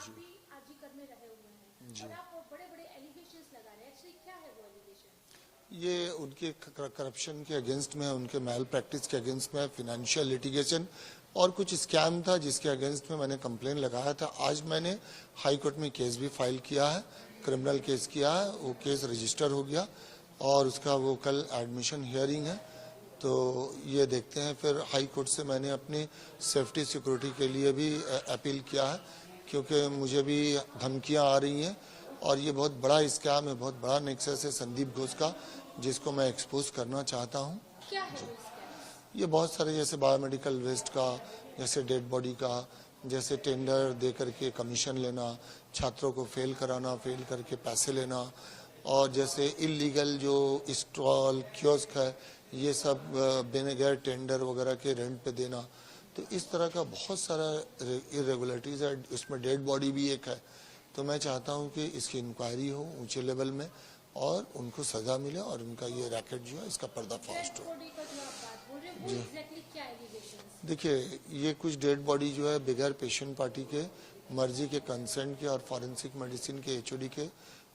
भी आजीकर में रहे हुए हैं जी। और आप बड़े-बड़े एलिगेशंस लगा रहे हैं, एक्चुअली क्या है वो एलिगेशन? ये उनके करप्शन के अगेंस्ट में, उनके मैल प्रैक्टिस के अगेंस्ट में, फिनेंशियल लिटिगेशन और कुछ स्कैम था जिसके अगेंस्ट में मैंने कंप्लेन लगाया था। आज मैंने हाई कोर्ट में केस भी फाइल किया है, क्रिमिनल केस किया है, वो केस रजिस्टर हो गया और उसका वो कल एडमिशन हियरिंग है। तो ये देखते हैं, फिर हाई कोर्ट से मैंने अपनी सेफ्टी सिक्योरिटी के लिए भी अपील किया है, क्योंकि मुझे भी धमकियां आ रही हैं और ये बहुत बड़ा स्कैम है, बहुत बड़ा नेक्सस है संदीप घोष का, जिसको मैं एक्सपोज करना चाहता हूँ। क्या है वो स्कैम? ये बहुत सारे, जैसे बायोमेडिकल वेस्ट का, जैसे डेड बॉडी का, जैसे टेंडर दे करके कमीशन लेना, छात्रों को फेल कराना, फेल करके पैसे लेना, और जैसे इलीगल जो स्टॉल कियोस्क है ये सब बिना गैर टेंडर वगैरह के रेंट पे देना। तो इस तरह का बहुत सारा इरेगुलरिटीज है, इसमें डेड बॉडी भी एक है। तो मैं चाहता हूं कि इसकी इंक्वायरी हो ऊंचे लेवल में और उनको सजा मिले और उनका ये रैकेट जो है इसका पर्दाफाश हो। देखिए, ये कुछ डेड बॉडी जो है बगैर पेशेंट पार्टी के, मर्जी के, कंसेंट के और फॉरेंसिक मेडिसिन के एचओडी के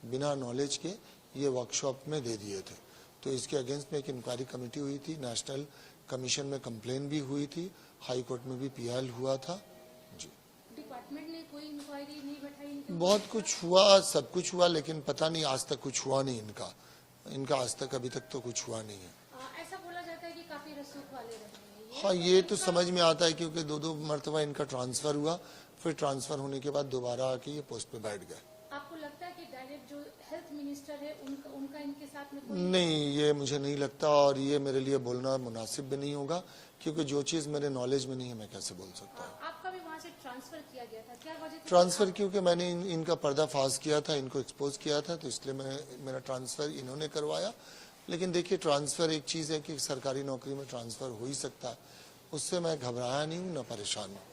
बिना नॉलेज के ये वर्कशॉप में दे दिए थे। तो इसके अगेंस्ट में एक इंक्वायरी कमेटी हुई थी, नेशनल कमीशन में कंप्लेन भी हुई थी, हाई कोर्ट में भी पीआईएल हुआ था। जी, डिपार्टमेंट ने कोई इंक्वायरी नहीं बैठाई? बहुत कुछ हुआ, सब कुछ हुआ, लेकिन पता नहीं आज तक कुछ हुआ नहीं इनका आज तक अभी तक तो कुछ हुआ नहीं है। ऐसा बोला जाता है कि काफी रसूख वाले रहे हैं। हाँ, ये तो समझ में आता है, क्योंकि दो मरतबा इनका ट्रांसफर हुआ, फिर ट्रांसफर होने के बाद दोबारा आके ये पोस्ट पे बैठ गए। आपको लगता है कि डायरेक्ट जो हेल्थ मिनिस्टर है उनका इनके साथ में कोई? नहीं, ये मुझे नहीं लगता और ये मेरे लिए बोलना मुनासिब भी नहीं होगा, क्योंकि जो चीज़ मेरे नॉलेज में नहीं है मैं कैसे बोल सकता हूँ। आपका भी वहाँ से ट्रांसफर किया गया था, क्या वजह थी? ट्रांसफर क्योंकि मैंने इनका पर्दाफाश किया था, इनको एक्सपोज किया था, तो इसलिए मेरा ट्रांसफर इन्होंने करवाया। लेकिन देखिए, ट्रांसफर एक चीज़ है कि सरकारी नौकरी में ट्रांसफर हो ही सकता है, उससे मैं घबराया नहीं हूँ, न परेशान हूँ।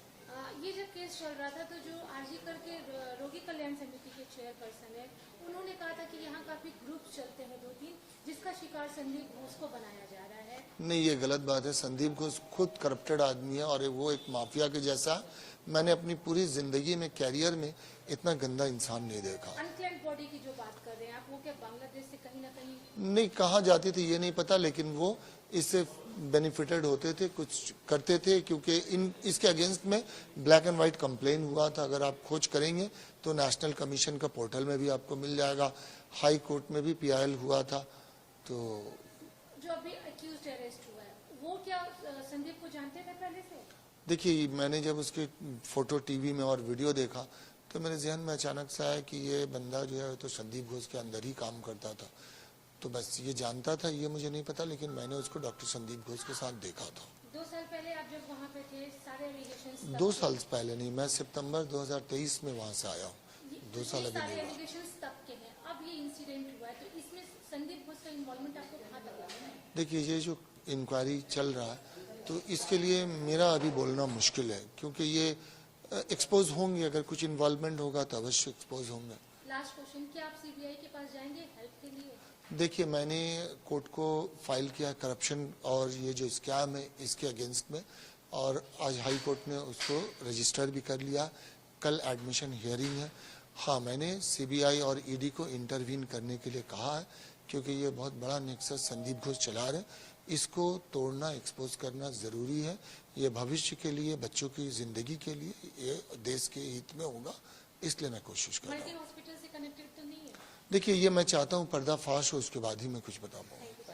ये जब केस चल रहा था तो जो आरजी करके रोगी कल्याण समिति के चेयरपर्सन है, उन्होंने कहा था कि यहाँ काफी ग्रुप चलते हैं 2-3, जिसका शिकार संदीप घोष को बनाया जा रहा है। नहीं, ये गलत बात है। संदीप घोष खुद करप्टेड आदमी है और वो एक माफिया के जैसा। मैंने अपनी पूरी जिंदगी में, कैरियर में इतना गंदा इंसान नहीं देखा। अनक्लेम्ड बॉडी की जो बात कर रहे हैं आप, वो क्या बांग्लादेश से कहीं ना कहीं? नहीं, कहाँ जाती थी ये नहीं पता, लेकिन वो इससे बेनिफिटेड होते थे, कुछ करते थे, क्योंकि इसके अगेंस्ट में ब्लैक एंड व्हाइट कंप्लेन हुआ था। अगर आप खोज करेंगे तो नेशनल कमीशन का पोर्टल में भी आपको मिल जाएगा, हाई कोर्ट में भी पीआईएल हुआ था। तो जो अभी अक्यूज्ड अरेस्ट हुआ है, वो क्या संदीप को जानते थे पहले से? देखिए, मैंने जब उसके फोटो टीवी में और वीडियो देखा तो मेरे जहन में अचानक से आया कि ये बंदा जो है तो संदीप घोष के अंदर ही काम करता था। तो बस ये जानता था, ये मुझे नहीं पता, लेकिन मैंने उसको डॉक्टर संदीप घोष के साथ देखा था। 2 साल पहले आप जब वहाँ पे थे, सारे एलिगेशंस 2 साल पहले नहीं, मैं सितंबर 2023 में वहाँ से आया हूँ। 2 साल अभी नहीं हुआ। एलिगेशंस तब के हैं, अब ये इंसिडेंट हुआ है, तो इसमें संदीप घोष का इन्वॉल्वमेंट आपको कहाँ तक लगा है? देखिए, ये जो इंक्वायरी चल रहा है तो इसके लिए मेरा अभी बोलना मुश्किल है, क्योंकि ये एक्सपोज होंगे, अगर कुछ इन्वॉल्वमेंट होगा तो अवश्य एक्सपोज होंगे। लास्ट क्वेश्चन, क्या आप सीबीआई के पास जाएंगे हेल्प के लिए? देखिए, मैंने कोर्ट को फाइल किया करप्शन और ये जो स्कैम है इसके अगेंस्ट में, और आज हाई कोर्ट ने उसको रजिस्टर भी कर लिया। कल एडमिशन हियरिंग है। हाँ, मैंने सीबीआई और ईडी को इंटरवीन करने के लिए कहा है, क्योंकि ये बहुत बड़ा नेक्सस संदीप घोष चला रहे, इसको तोड़ना, एक्सपोज करना ज़रूरी है। ये भविष्य के लिए, बच्चों की ज़िंदगी के लिए, ये देश के हित में होगा, इसलिए मैं कोशिश कर रहा हूँ। मल्टी हॉस्पिटल से कनेक्टेड तो नहीं है? देखिए, ये मैं चाहता हूँ पर्दाफाश हो, उसके बाद ही मैं कुछ बता पाऊँ।